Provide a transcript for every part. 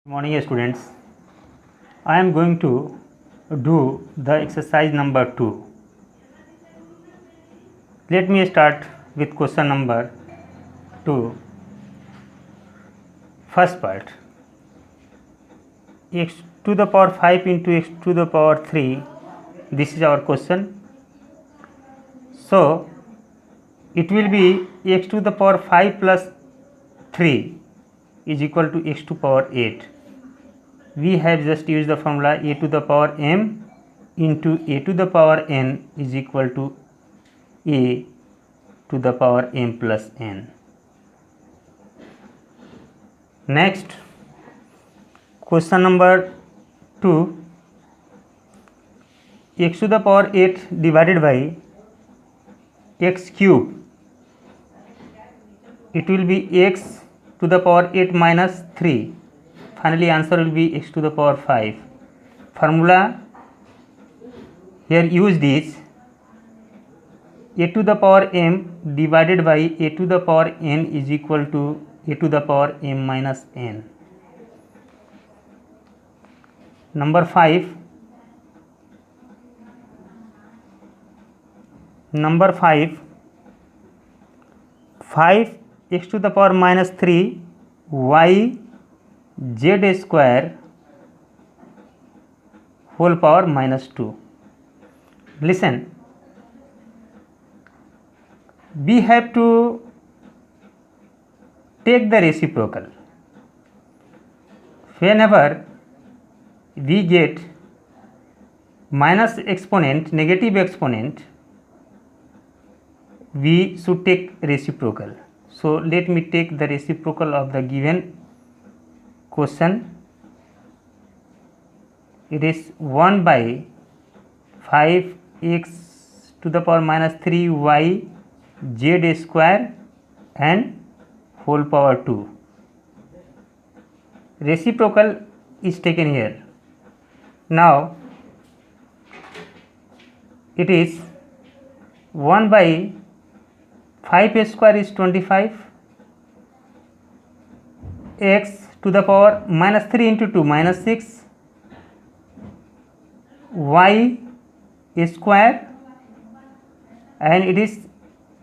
Morning students, I am going to do the exercise number 2. Let me start with question number 2. First part, x to the power 5 into x to the power 3, this is our question. So it will be x to the power 5 plus 3 is equal to x to power 8. We have just used the formula a to the power m into a to the power n is equal to a to the power m plus n. Next, question number 2, x to the power 8 divided by x cube, it will be x to the power 8 minus 3. Finally answer will be x to the power 5. Formula here used is a to the power m divided by a to the power n is equal to a to the power m minus n. Number 5, x to the power minus 3 y z square whole power minus 2. Listen, we have to take the reciprocal. Whenever we get minus exponent, negative exponent, we should take reciprocal. So let me take the reciprocal of the given question. It is 1 by 5x to the power minus 3 y z square and whole power 2. Reciprocal is taken here. Now it is 1 by 5 square is 25, x to the power minus 3 into 2 minus 6, y square, and it is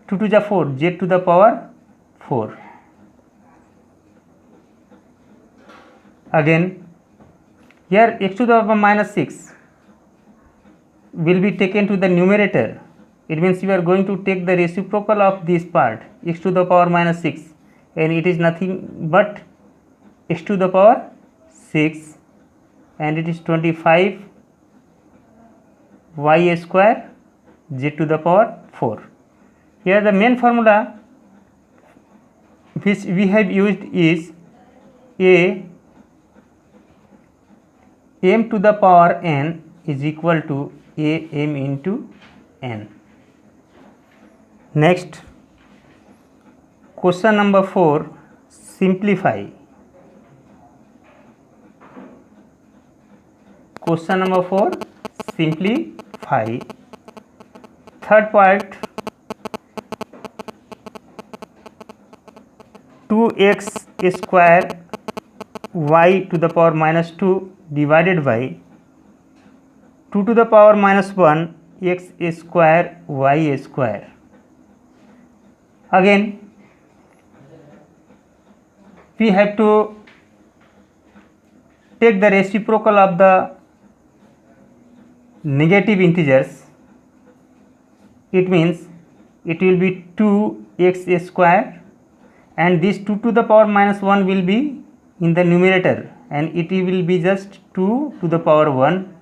2 to the 4, z to the power 4. Again here x to the power minus 6 will be taken to the numerator. It means we are going to take the reciprocal of this part, x to the power minus 6, and it is nothing but x to the power 6, and it is 25 y square z to the power 4. Here the main formula which we have used is a m to the power n is equal to a m into n. Next, question number 4, simplify. Question number 4, simplify. Third part, 2x square y to the power minus 2 divided by 2 to the power minus 1 x square y square. Again we have to take the reciprocal of the negative integers. It means it will be 2x square, and this 2 to the power minus 1 will be in the numerator, and it will be just 2 to the power 1,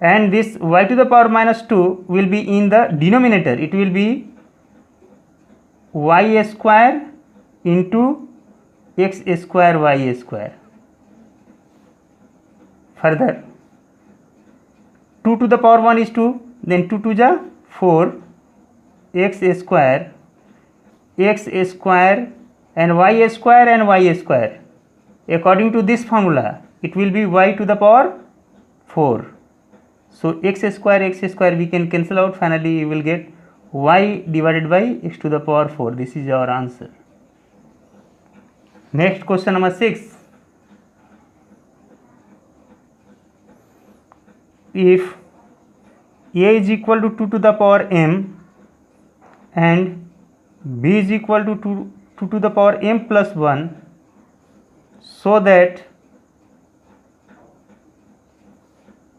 and this y to the power minus 2 will be in the denominator. It will be y square into x square y square. Further, 2 to the power 1 is 2, then 2 to the 4, x square and y square. According to this formula, it will be y to the power 4. So x square we can cancel out. Finally you will get y divided by x to the power 4. This is our answer. Next question number 6. If a is equal to 2 to the power m and b is equal to 2 to the power m plus 1, so that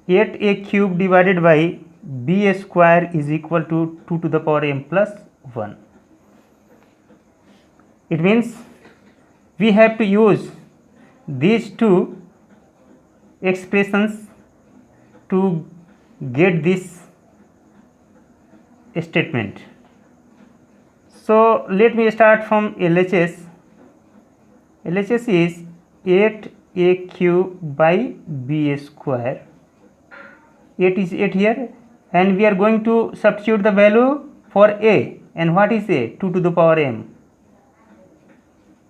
8a cube divided by b square is equal to 2 to the power m plus 1. It means we have to use these two expressions to get this statement. So let me start from LHS. LHS is 8a cube by b square. 8 is 8 here, and we are going to substitute the value for a. And what is a? 2 to the power m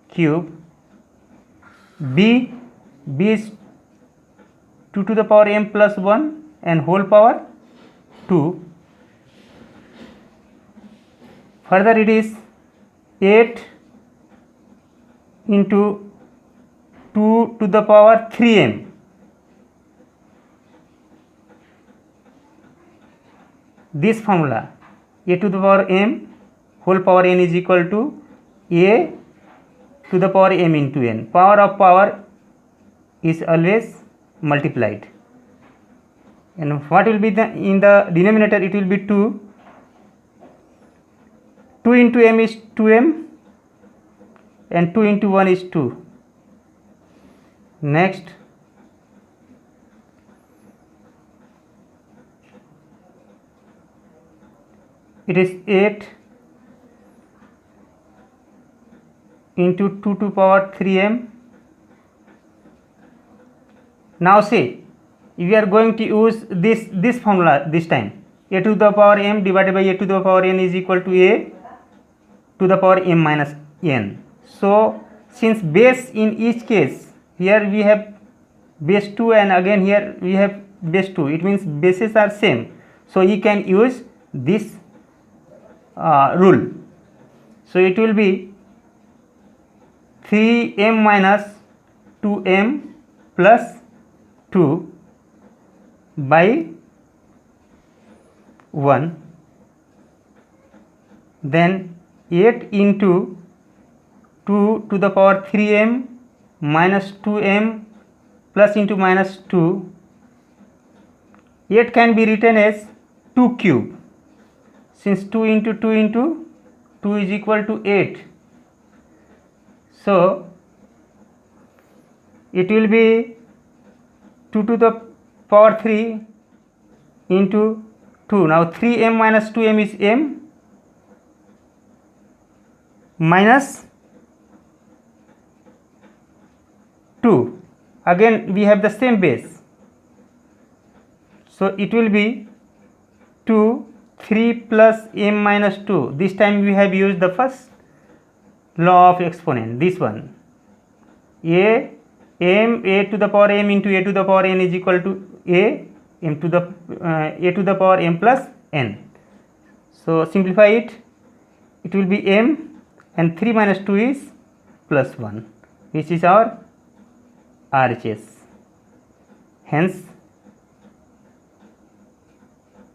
cube. b is 2 to the power m plus 1 and whole power 2. Further it is 8 into 2 to the power 3m. This formula, a to the power m whole power n is equal to a to the power m into n. Power of power is always multiplied, and what will be in the denominator? It will be 2. 2 into m is 2m, and 2 into 1 is 2. Next, it is 8 into 2 to power 3m. Now see, we are going to use this formula this time. A to the power m divided by a to the power n is equal to a to the power m minus n. So since base in each case, here we have base 2 and again here we have base 2, it means bases are same, so you can use this rule. So it will be 3m minus 2m plus 2 by 1, then 8 into 2 to the power 3m minus 2m plus into minus 2. 8 can be written as 2 cube, since 2 into 2 into 2 is equal to 8. So it will be 2 to the power 3 into 2. Now 3m minus 2m is m minus 2. Again we have the same base, so it will be 2 3 plus m minus 2. This time we have used the first law of exponent, this one. A to the power m into a to the power n is equal to a to the power m plus n. So simplify it, it will be m, and 3 minus 2 is plus 1, which is our RHS. Hence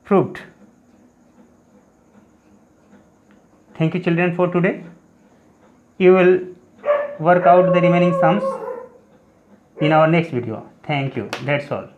proved. Thank you children for today. You will work out the remaining sums in our next video. Thank you. That's all.